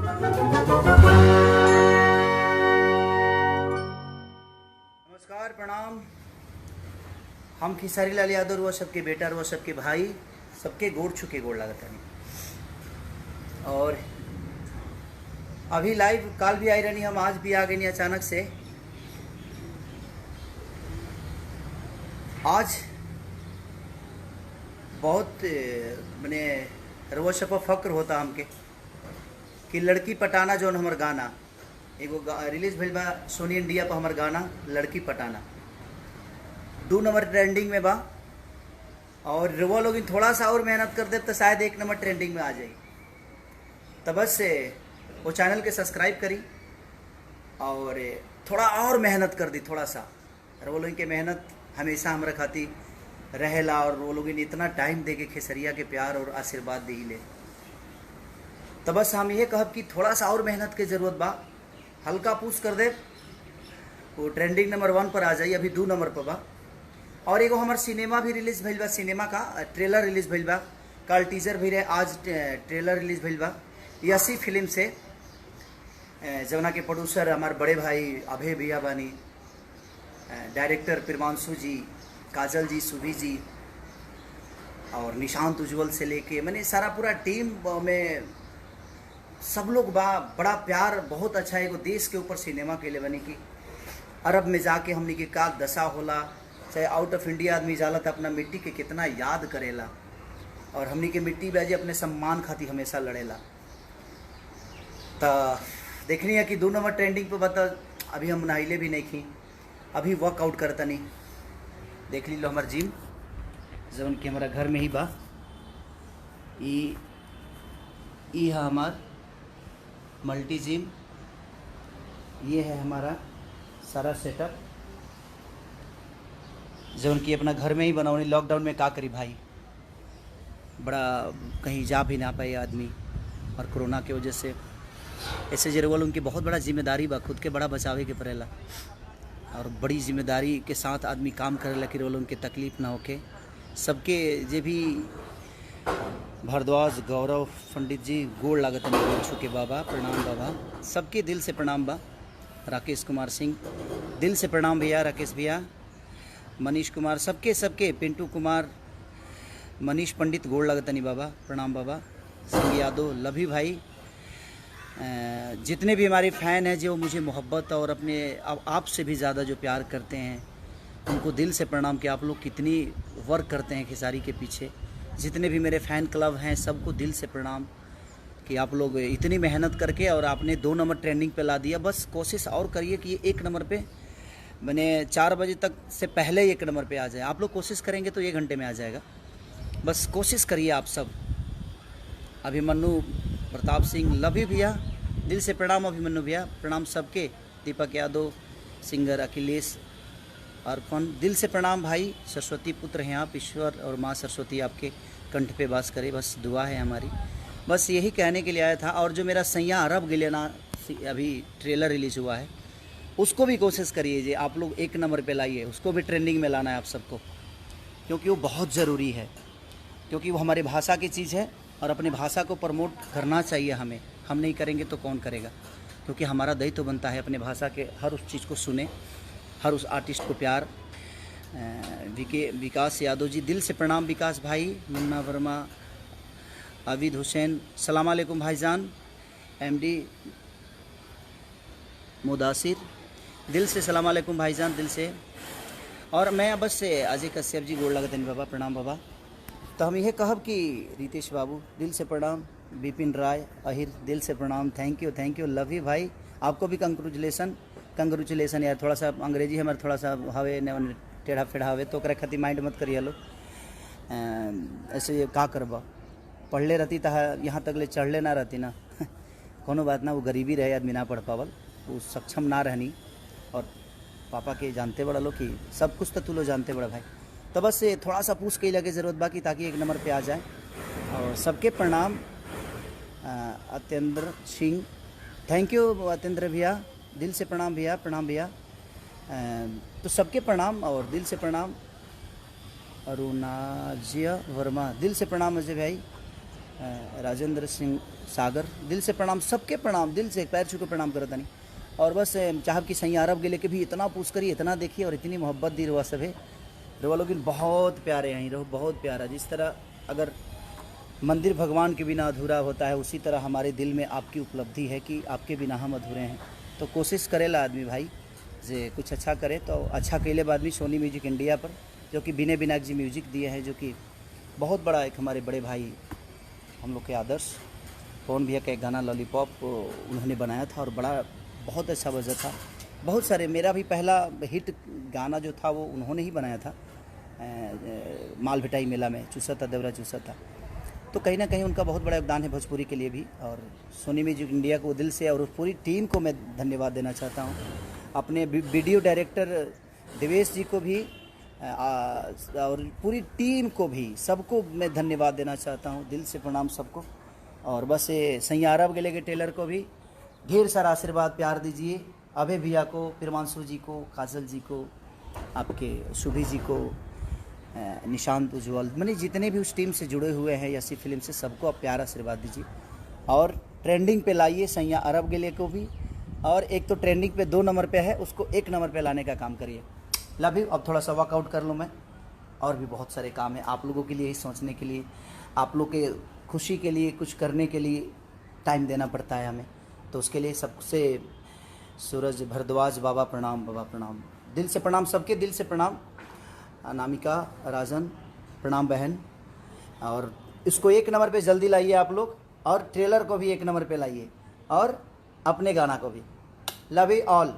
नमस्कार, प्रणाम। हम खेसारी लाल यादव रुआ सबके बेटा रुआ सबके भाई सबके गोड़ छुके गोड़ लागत नहीं। और अभी लाइव काल भी आई रहनी, हम आज भी आ गए नहीं अचानक से। आज बहुत मैंने रुआ सब पर फक्र होता हमके कि लड़की पटाना जो हमार गाना एगो रिलीज भइल बा सोनी इंडिया पर, हमार गाना लड़की पटाना 2 नंबर ट्रेंडिंग में बा। और रुआ लोग थोड़ा सा और मेहनत कर दे तो शायद 1 नंबर ट्रेंडिंग में आ जाए। तो बस वो चैनल के सब्सक्राइब करी और थोड़ा और मेहनत कर दी, थोड़ा सा। रुआ लोग के मेहनत हमेशा हमरा खाती रहेला और वो लोग इतना टाइम दे के खेसरिया के प्यार और आशीर्वाद दी ले। तो बस हम ये कहब कि थोड़ा सा और मेहनत के ज़रूरत बा, हल्का पुश कर दे वो ट्रेंडिंग नंबर 1 पर आ जाइए। अभी 2 नंबर पर बा। और एगो हमार सिनेमा भी रिलीज़ भइल बा, सिनेमा का ट्रेलर रिलीज़ भइल बा। कल टीजर भी रहे, आज ट्रेलर रिलीज़ भइल बा यसी फिल्म से, जवना के प्रोड्यूसर हमार बड़े भाई अभय भैया बानी, डायरेक्टर प्रिमांशु जी, काजल जी, सुभी जी और निशांत उज्जवल से लेके मैंने सारा पूरा टीम में सब लोग बा। बड़ा प्यार, बहुत अच्छा एगो देश के ऊपर सिनेमा के लिए बनी कि अरब में जाके हमने के का दशा होला, चाहे आउट ऑफ इंडिया आदमी जाला तो अपना मिट्टी के कितना याद करेला और हमने के मिट्टी बाजी अपने सम्मान खातिर हमेशा लड़ेला। तो देखनी है कि 2 नंबर ट्रेंडिंग पे बता। अभी हम नहाइले भी नहीं खी, अभी वर्कआउट करता नहीं। देख ली लो हमार जिम जौन कि हमारा घर में ही बा। ई है हमार मल्टी जिम, ये है हमारा सारा सेटअप जौन कि अपना घर में ही बनाओनी। लॉकडाउन में का करी भाई, बड़ा कहीं जा भी ना पाए आदमी और कोरोना के वजह से। ऐसे जरूर उनकी बहुत बड़ा जिम्मेदारी बा, खुद के बड़ा बचावे के पड़ेला और बड़ी जिम्मेदारी के साथ आदमी काम करेला कि रोल उनके तकलीफ़ ना होके। सबके जे भी भारद्वाज गौरव पंडित जी गोड़ लागत गोड़ छुके बाबा, प्रणाम बाबा, सबके दिल से प्रणाम बा। राकेश कुमार सिंह दिल से प्रणाम भैया, राकेश भैया, मनीष कुमार, सबके पिंटू कुमार, मनीष पंडित गोड़ लागतनी बाबा, प्रणाम बाबा। सिंह यादव, लभी भाई, जितने भी हमारे फ़ैन हैं जो मुझे मोहब्बत और अपने आप से भी ज़्यादा जो प्यार करते हैं, उनको दिल से प्रणाम कि आप लोग कितनी वर्क करते हैं खेसारी के पीछे। जितने भी मेरे फ़ैन क्लब हैं सबको दिल से प्रणाम कि आप लोग इतनी मेहनत करके और आपने 2 नंबर ट्रेंडिंग पे ला दिया। बस कोशिश और करिए कि ये 1 नंबर पे मैंने 4 बजे तक से पहले 1 नंबर पे आ जाए। आप लोग कोशिश करेंगे तो 1 घंटे में आ जाएगा, बस कोशिश करिए आप सब। अभिमन्यु प्रताप सिंह, लवी भैया दिल से प्रणाम, अभिमन्यु भैया प्रणाम सबके। दीपक यादव, सिंगर अखिलेश अर्पण, दिल से प्रणाम भाई। सरस्वती पुत्र हैं आप, ईश्वर और माँ सरस्वती आपके कंठ पे वास करे, बस दुआ है हमारी। बस यही कहने के लिए आया था। और जो मेरा सैया अरब गिलेना अभी ट्रेलर रिलीज़ हुआ है, उसको भी कोशिश करिए जी आप लोग 1 नंबर पे लाइए, उसको भी ट्रेंडिंग में लाना है आप सबको, क्योंकि वो बहुत ज़रूरी है, क्योंकि वो हमारी भाषा की चीज़ है और अपनी भाषा को प्रमोट करना चाहिए हमें। हम नहीं करेंगे तो कौन करेगा, क्योंकि हमारा दायित्व बनता है अपने भाषा के हर उस चीज़ को सुने, हर उस आर्टिस्ट को प्यार। विकास यादव जी दिल से प्रणाम, विकास भाई, मुन्ना वर्मा, आबिद हुसैन, सलाम अलैकुम भाईजान, एमडी मुदासिर, दिल से सलाम अलैकुम भाईजान, दिल से। और मैं बस से अजय कश्यप जी गोड़ लगतनी बाबा, प्रणाम बाबा। तो हम यह कहब कि रितेश बाबू दिल से प्रणाम, विपिन राय अहिर दिल से प्रणाम, थैंक यू, लव यू भाई, आपको भी कंग्रेचुलेसन यार। थोड़ा सा अंग्रेजी हमारे थोड़ा सा हवे न टेढ़ा फेढ़ा हवे तो खातिर माइंड मत करिए लो। ऐसे का करबा, पढ़ले रहती तो यहाँ तक ले चढ़ले ना रहती ना कोनो बात ना, वो गरीबी रहे आदमी ना पढ़ पावल, वो सक्षम ना रहनी। और पापा के जानते बड़ा लो कि सब कुछ तो तू लो जानते बड़ा भाई। तो बस थोड़ा सा पूछ के लगे ज़रूरत बाकी ताकि 1 नंबर पे आ जाए। और सबके प्रणाम। अत्येंद्र सिंह, थैंक यू अत्येंद्र भैया, दिल से प्रणाम भैया, प्रणाम भैया। तो सबके प्रणाम और दिल से प्रणाम। अरुणाजिया वर्मा, दिल से प्रणाम अजय भाई। राजेंद्र सिंह सागर, दिल से प्रणाम, सबके प्रणाम, दिल से पैर छू के प्रणाम करता नहीं। और बस चाहब कि सही अरब गेले के भी इतना पूछ करी, इतना देखिए और इतनी मोहब्बत दी रवा सब है रवा लोग बहुत प्यारे हैं, रहो बहुत प्यारा। जिस तरह अगर मंदिर भगवान के बिना अधूरा होता है, उसी तरह हमारे दिल में आपकी उपलब्धि है कि आपके बिना हम अधूरे हैं। तो कोशिश करेला आदमी भाई जे कुछ अच्छा करे तो अच्छा कैले बाद में सोनी म्यूजिक इंडिया पर, जो कि विनय विनायक जी म्यूजिक दिए हैं, जो कि बहुत बड़ा एक हमारे बड़े भाई हम लोग के आदर्श पवन भैया का एक गाना लॉलीपॉप उन्होंने बनाया था और बड़ा बहुत अच्छा बजा था। बहुत सारे, मेरा भी पहला हिट गाना जो था वो उन्होंने ही बनाया था, माल भिटाई मेला में चूसा था देवरा चूसा था। तो कहीं ना कहीं उनका बहुत बड़ा योगदान है भोजपुरी के लिए भी, और सोनी म्यूजिक इंडिया को दिल से और उस पूरी टीम को मैं धन्यवाद देना चाहता हूँ। अपने वीडियो डायरेक्टर देवेश जी को भी और पूरी टीम को भी, सबको मैं धन्यवाद देना चाहता हूँ, दिल से प्रणाम सबको। और बस ये सैया अरब गेले के टेलर को भी ढेर सारा आशीर्वाद प्यार दीजिए, अभय भैया को, प्रियमांशु जी को, काजल जी को, आपके शुभी जी को, निशांत उज्ज्वल, मैंने जितने भी उस टीम से जुड़े हुए हैं यसी फिल्म से, सबको आप प्यार आशीर्वाद दीजिए। और ट्रेंडिंग पे लाइए सैया अरब गेले को भी, और एक तो ट्रेंडिंग पे 2 नंबर पे है, उसको 1 नंबर पे लाने का काम करिए। Love you. अब थोड़ा सा वर्कआउट कर लूँ मैं, और भी बहुत सारे काम है आप लोगों के लिए, सोचने के लिए, आप लोग के खुशी के लिए, कुछ करने के लिए टाइम देना पड़ता है हमें। तो उसके लिए सबसे सूरज भरद्वाज बाबा प्रणाम, बाबा प्रणाम, दिल से प्रणाम, सबके दिल से प्रणाम। अनामिका राजन प्रणाम बहन। और इसको 1 नंबर पे जल्दी लाइए आप लोग, और ट्रेलर को भी 1 नंबर पे लाइए, और अपने गाना को भी। Love you all.